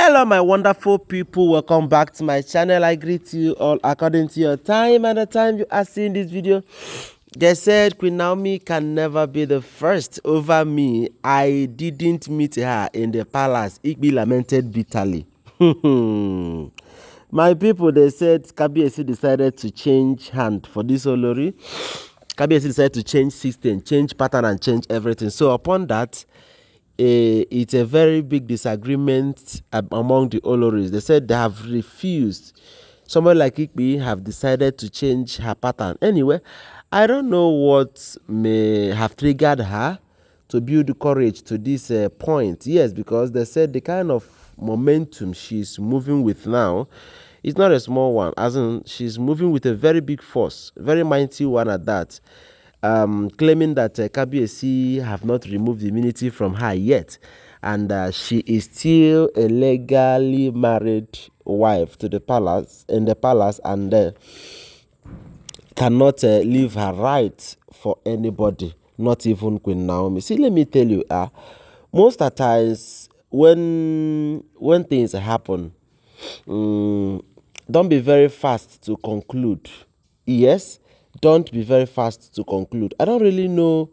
Hello my wonderful people, welcome back to my channel. I greet you all according to your time and the time you are seeing this video. They said Queen Naomi can never be the first over me. I didn't meet her in the palace. Igbi lamented bitterly. My people, they said Kabiyesi decided to change hand for this olori. Kabiyesi decided to change system, change pattern and change everything. So upon that, it's a very big disagreement among the Olories. They said they have refused. Someone like Igbi have decided to change her pattern. Anyway, I don't know what may have triggered her to build courage to this point. Yes, because they said the kind of momentum she's moving with now is not a small one. As in, she's moving with a very big force, very mighty one at that. Claiming that Kabiyesi have not removed the immunity from her yet, and she is still a legally married wife to the palace, and cannot leave her right for anybody, not even Queen Naomi. See, let me tell you, most of the times when things happen, don't be very fast to conclude. Yes, don't be very fast to conclude. I don't really know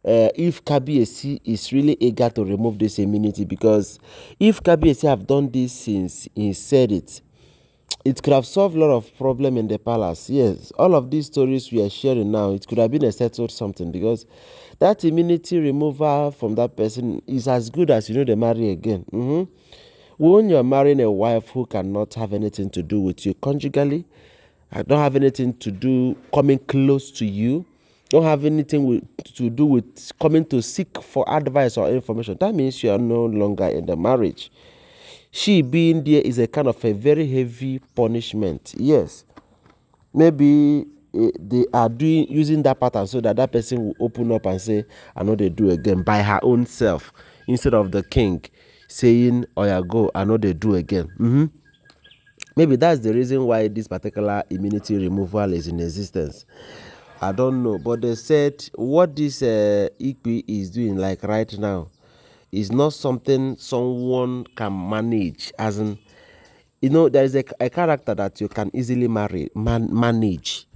if Kabiyesi is really eager to remove this immunity, because if Kabiyesi have done this since he said it, it could have solved a lot of problem in the palace. Yes, all of these stories we are sharing now, it could have been a settled something, because that immunity removal from that person is as good as, they marry again. When you're marrying a wife who cannot have anything to do with you conjugally, don't have anything to do coming close to you, don't have anything to do with coming to seek for advice or information, that means you are no longer in the marriage. She being there is a kind of a very heavy punishment. Yes, maybe they are using that pattern so that that person will open up and say, I know they do again, by her own self, instead of the king saying, oh yeah, go, I know they do again. Maybe that's the reason why this particular immunity removal is in existence. I don't know, but they said what this Igbi is doing, like right now, is not something someone can manage. As in, there is a character that you can easily manage.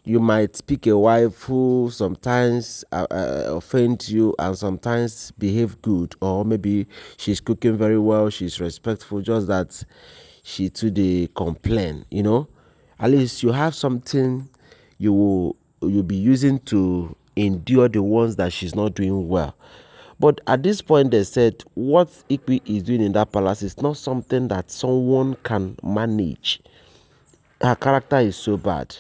You might pick a wife who sometimes offend you and sometimes behave good, or maybe she's cooking very well, she's respectful, just that she too dey complain. At least you have something you'll be using to endure the ones that she's not doing well. But at this point, they said what Igbi is doing in that palace is not something that someone can manage. Her character is so bad.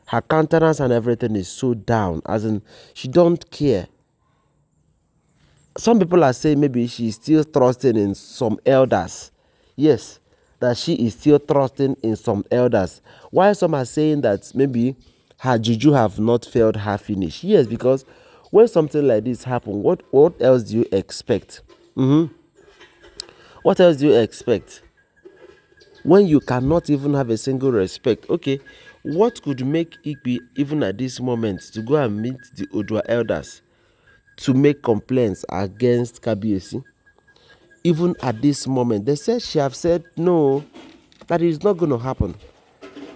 Her countenance and everything is so down, as in she don't care. Some people are saying maybe she's still trusting in some elders. Yes, that she is still trusting in some elders. While some are saying that maybe her juju have not failed her finish. Yes, because when something like this happens, what else do you expect? What else do you expect? When you cannot even have a single respect. Okay, what could make Igbi, even at this moment, to go and meet the Odua elders to make complaints against Kabiyesi? Even at this moment, they said she have said no, that is not going to happen.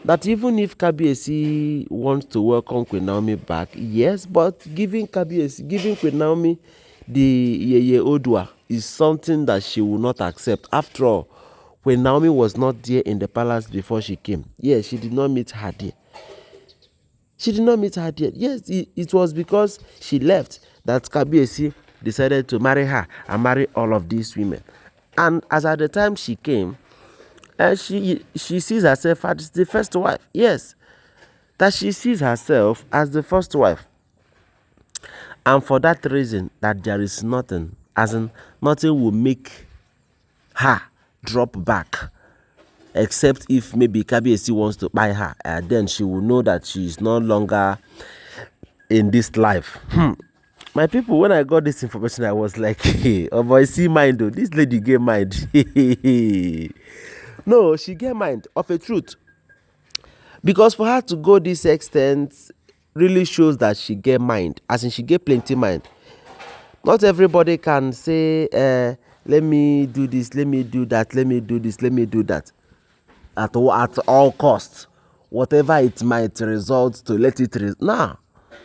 That even if Kabiyesi wants to welcome Queen Naomi back, yes, but giving Queen Naomi the Yeye Odua is something that she will not accept. After all, when Naomi was not there in the palace before she came, yes, she did not meet her there. She did not meet her there. Yes, it was because she left that Kabiyesi decided to marry her and marry all of these women. And as at the time she came, she sees herself as the first wife. Yes, that she sees herself as the first wife. And for that reason, that there is nothing, as in nothing will make her drop back, except if maybe Kabiyesi wants to buy her, and then she will know that she is no longer in this life. My people, when I got this information, I was like, hey, oh boy, see mind though, this lady get mind. No, she get mind of a truth, because for her to go this extent really shows that she get mind, as in she get plenty mind. Not everybody can say let me do this, let me do that, let me do this, let me do that, at all costs, whatever it might result to, let it now,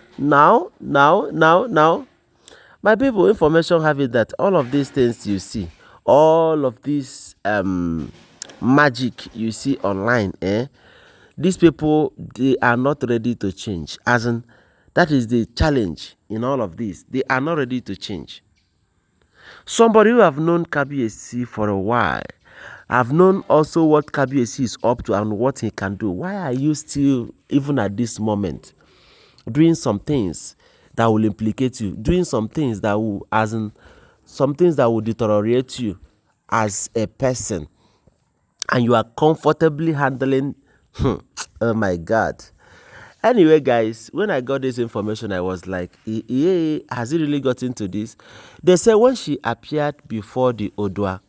my people, information have it that all of these things you see, all of this magic you see online, these people, they are not ready to change. As in, that is the challenge in all of this. They are not ready to change. Somebody who have known Kabiyesi for a while, have known also what Kabiyesi is up to and what he can do. Why are you still, even at this moment, doing some things that will implicate you, doing some things that will, as in, some things that will deteriorate you as a person, and you are comfortably handling, oh my God. Anyway, guys, when I got this information, I was like, yeah, has he really got into this? They said when she appeared before the Odua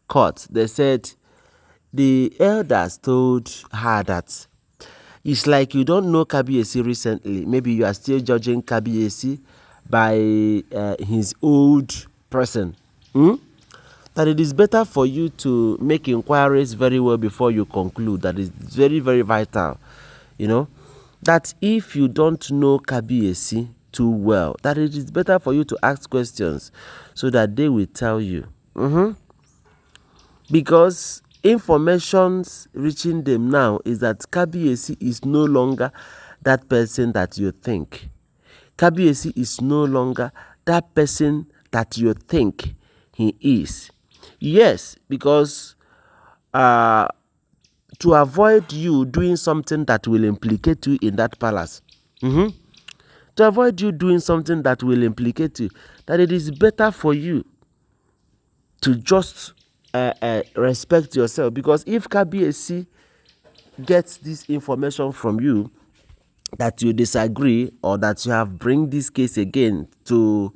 court, they said the elders told her that it's like you don't know Kabiyesi recently. Maybe you are still judging Kabiyesi by his old person. That it is better for you to make inquiries very well before you conclude. That is very, very vital. You know, that if you don't know Kabiyesi too well, that it is better for you to ask questions so that they will tell you. Because informations reaching them now is that Kabiyesi is no longer that person that you think. Kabiyesi is no longer that person that you think he is. Yes, because to avoid you doing something that will implicate you in that palace, to avoid you doing something that will implicate you, that it is better for you to just respect yourself. Because if Kabiyesi gets this information from you that you disagree, or that you have bring this case again to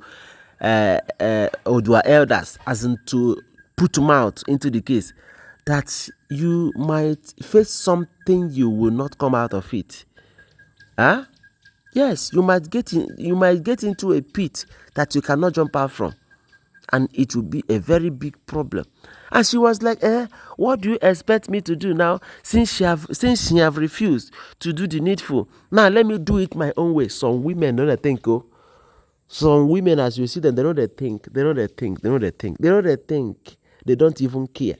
Odua elders, as in to put mouth into the case, that you might face something, you will not come out of it. Yes, you might get into a pit that you cannot jump out from, and it will be a very big problem. And she was like, what do you expect me to do now, since she have refused to do the needful? Now let me do it my own way. Some women don't think, some women, as you see them, they don't think, they don't even care.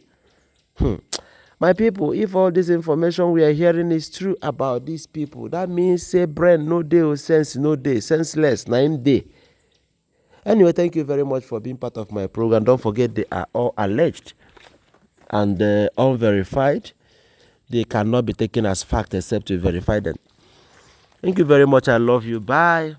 My people, if all this information we are hearing is true about these people, that means say brain no dey or sense no dey, senseless na im dey. Anyway, thank you very much for being part of my program. Don't forget, they are all alleged and unverified. They cannot be taken as fact except to verify them. Thank you very much. I love you. Bye.